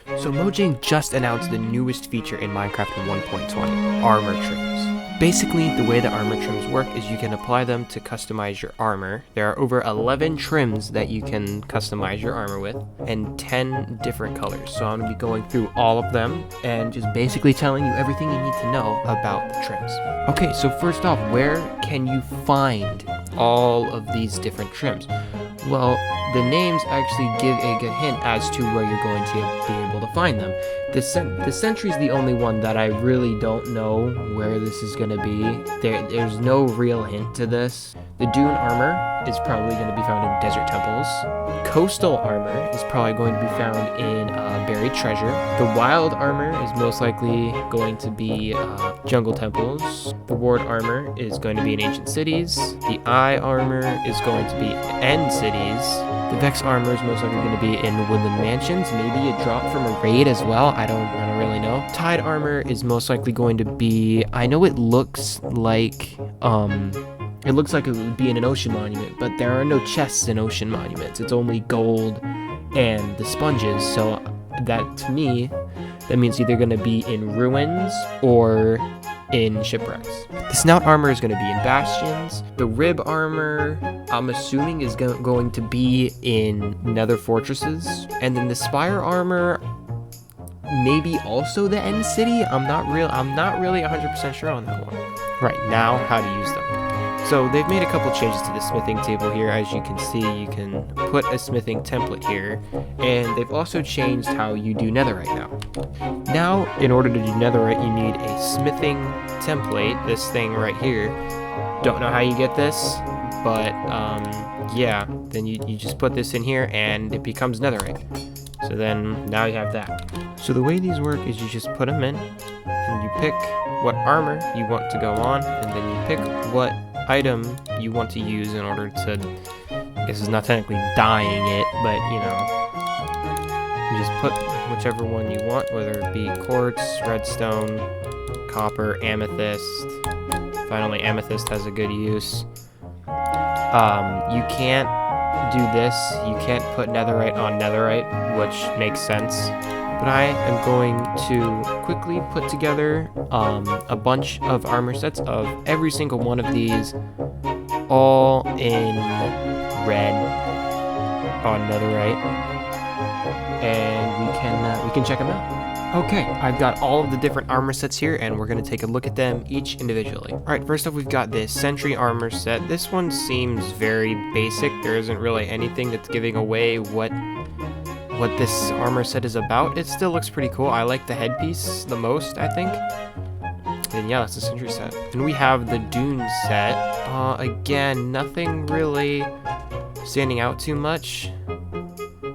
So Mojang just announced the newest feature in Minecraft 1.20, armor trims. Basically, the way the armor trims work is you can apply them to customize your armor. There are over 11 trims that you can customize your armor with, and 10 different colors. So I'm going to be going through all of them and just basically telling you everything you need to know about the trims. Okay, so first off, where can you find all of these different trims? Well, the names actually give a good hint as to where you're going to be able to find them. The Sentry is the only one that I really don't know where this is going to be. There's no real hint to this. The Dune armor is probably going to be found in desert temples. Coastal armor is probably going to be found in buried treasure. The wild armor is most likely going to be jungle temples. The ward armor is going to be in ancient cities. The eye armor is going to be end cities. The Vex armor is most likely going to be in woodland mansions. Maybe a drop from a raid as well. I don't really know. Tide armor is most likely going to be, I know it looks like it would be in an ocean monument, but there are no chests in ocean monuments. It's only gold and the sponges. So that, to me, that means either going to be in ruins or in shipwrecks. The snout armor is going to be in bastions. The rib armor, I'm assuming, is going to be in nether fortresses. And then the spire armor, maybe also the end city. I'm not really 100% sure on that one. Right, now how to use them. So they've made a couple changes to the smithing table here. As you can see, you can put a smithing template here, and they've also changed how you do netherite now. Now, in order to do netherite, you need a smithing template, this thing right here. Don't know how you get this, but yeah, then you just put this in here and it becomes netherite. So then now you have that. So the way these work is you just put them in, and you pick what armor you want to go on, and then you pick what item you want to use in order to, I guess it's not technically dyeing it, but you know, you just put whichever one you want, whether it be quartz, redstone, copper, amethyst. Finally, amethyst has a good use. You can't do this, you can't put netherite on netherite, which makes sense. But I am going to quickly put together a bunch of armor sets of every single one of these, all in red on netherite, and we can check them out. Okay, I've got all of the different armor sets here, and we're going to take a look at them each individually. Alright, first off, we've got this Sentry armor set. This one seems very basic. There isn't really anything that's giving away what this armor set is about. It still looks pretty cool. I like the headpiece the most, I think. And yeah, that's the Sentry set. Then we have the Dune set. Again, nothing really standing out too much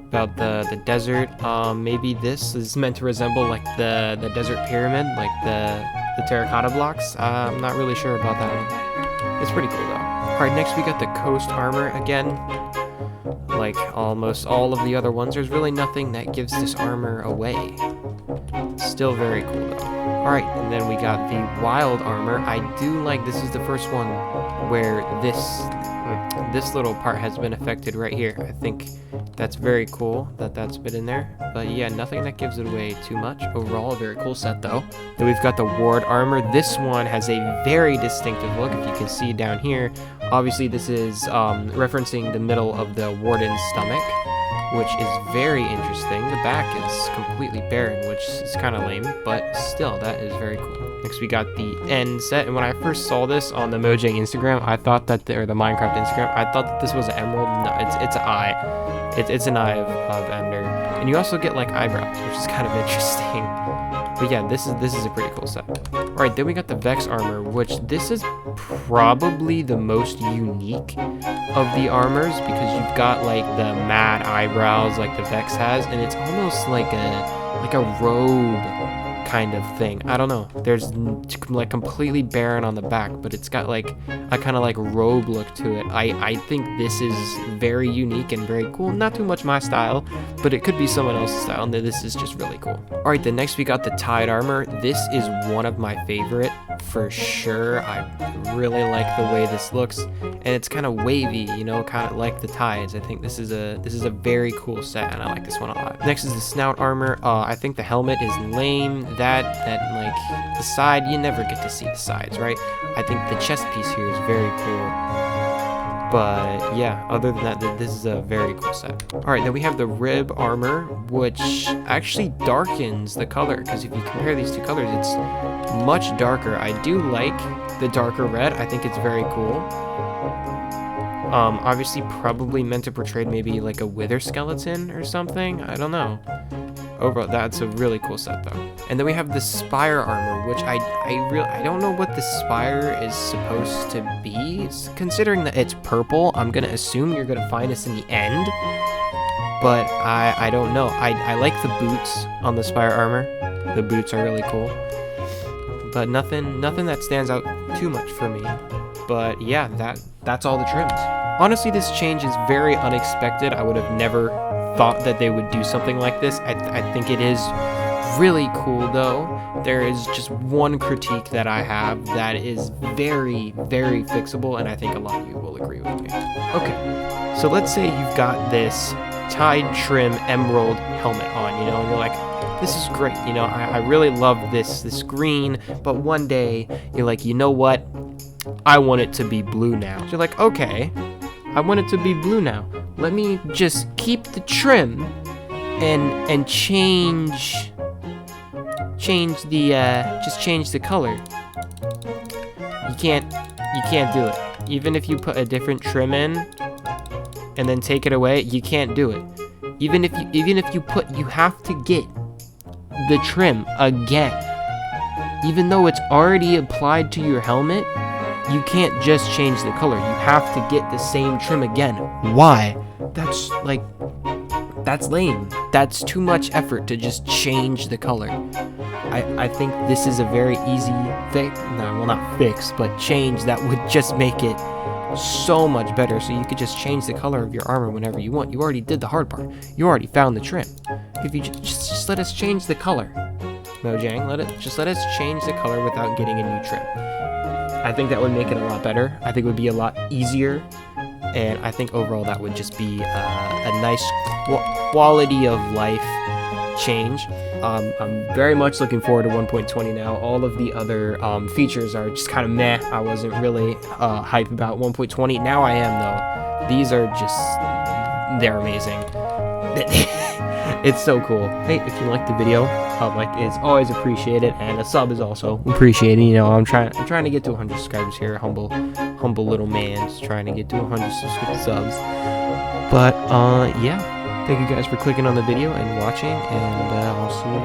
about the desert. Maybe this is meant to resemble like the desert pyramid, like the terracotta blocks. I'm not really sure about that one. It's pretty cool though. Alright, next we got the coast armor. Again, like almost all of the other ones, there's really nothing that gives this armor away. Still very cool though. Alright, and then we got the wild armor. I do like, this is the first one where this little part has been affected right here. I think that's very cool that that's been in there. But yeah, nothing that gives it away too much. Overall, a very cool set though. Then we've got the ward armor. This one has a very distinctive look, if you can see down here. Obviously, this is referencing the middle of the warden's stomach, which is very interesting. The back is completely barren, which is kind of lame, but still, that is very cool. Next, we got the end set, and when I first saw this on the Mojang Instagram, I thought that, or the Minecraft Instagram, I thought that this was an emerald. No, it's an eye. It's an eye of Ender, and you also get like eyebrows, which is kind of interesting. But yeah, this is a pretty cool set. All right, then we got the Vex armor, which this is probably the most unique of the armors because you've got like the mad eyebrows like the Vex has, and it's almost like a robe kind of thing. I don't know. There's like completely barren on the back, but it's got like a kind of like robe look to it. I think this is very unique and very cool. Not too much my style, but it could be someone else's style, and this is just really cool. All right, then next we got the Tide armor. This is one of my favorite for sure. I really like the way this looks, and it's kind of wavy, you know, kind of like the tides. I think this is a very cool set, and I like this one a lot. Next is the snout armor. I think the helmet is lame. That like the side, you never get to see the sides, right? I think the chest piece here is very cool. But yeah, other than that, this is a very cool set. Alright, then we have the rib armor, which actually darkens the color, because if you compare these two colors, it's much darker. I do like the darker red. I think it's very cool. Obviously probably meant to portray maybe like a wither skeleton or something. I don't know. Overall, that's a really cool set though. And then we have the spire armor, which I don't know what the spire is supposed to be. Considering that it's purple, I'm gonna assume you're gonna find this in the end. But I don't know. I like the boots on the spire armor. The boots are really cool. But nothing that stands out too much for me. But yeah, that's all the trims. Honestly, this change is very unexpected. I would have never thought that they would do something like this. I think it is really cool though. There is just one critique that I have that is very, very fixable, and I think a lot of you will agree with me. Okay, so let's say you've got this Tide Trim Emerald helmet on, you know, and you're like, this is great, you know, I really love this green, but one day you're like, you know what? I want it to be blue now. So you're like, okay, I want it to be blue now. Let me just keep the trim and change the color. You can't do it. Even if you put a different trim in and then take it away, you can't do it. Even if you have to get the trim again. Even though it's already applied to your helmet, you can't just change the color. You have to get the same trim again. Why? That's lame. That's too much effort to just change the color. I think this is a very easy fix. No, well, not fix, but change that would just make it so much better. So you could just change the color of your armor whenever you want. You already did the hard part. You already found the trim. If you just let us change the color, Mojang, let us change the color without getting a new trim. I think that would make it a lot better. I think it would be a lot easier, and I think overall that would just be a nice quality of life change. I'm very much looking forward to 1.20 now. All of the other features are just kind of meh. I wasn't really hype about 1.20. Now I am though. These are they're amazing. It's so cool. Hey, if you like the video, like is always appreciated, and a sub is also appreciated. You know, I'm trying to get to 100 subscribers here. Humble little man, just trying to get to 100 subs. But yeah, thank you guys for clicking on the video and watching, and I'll see you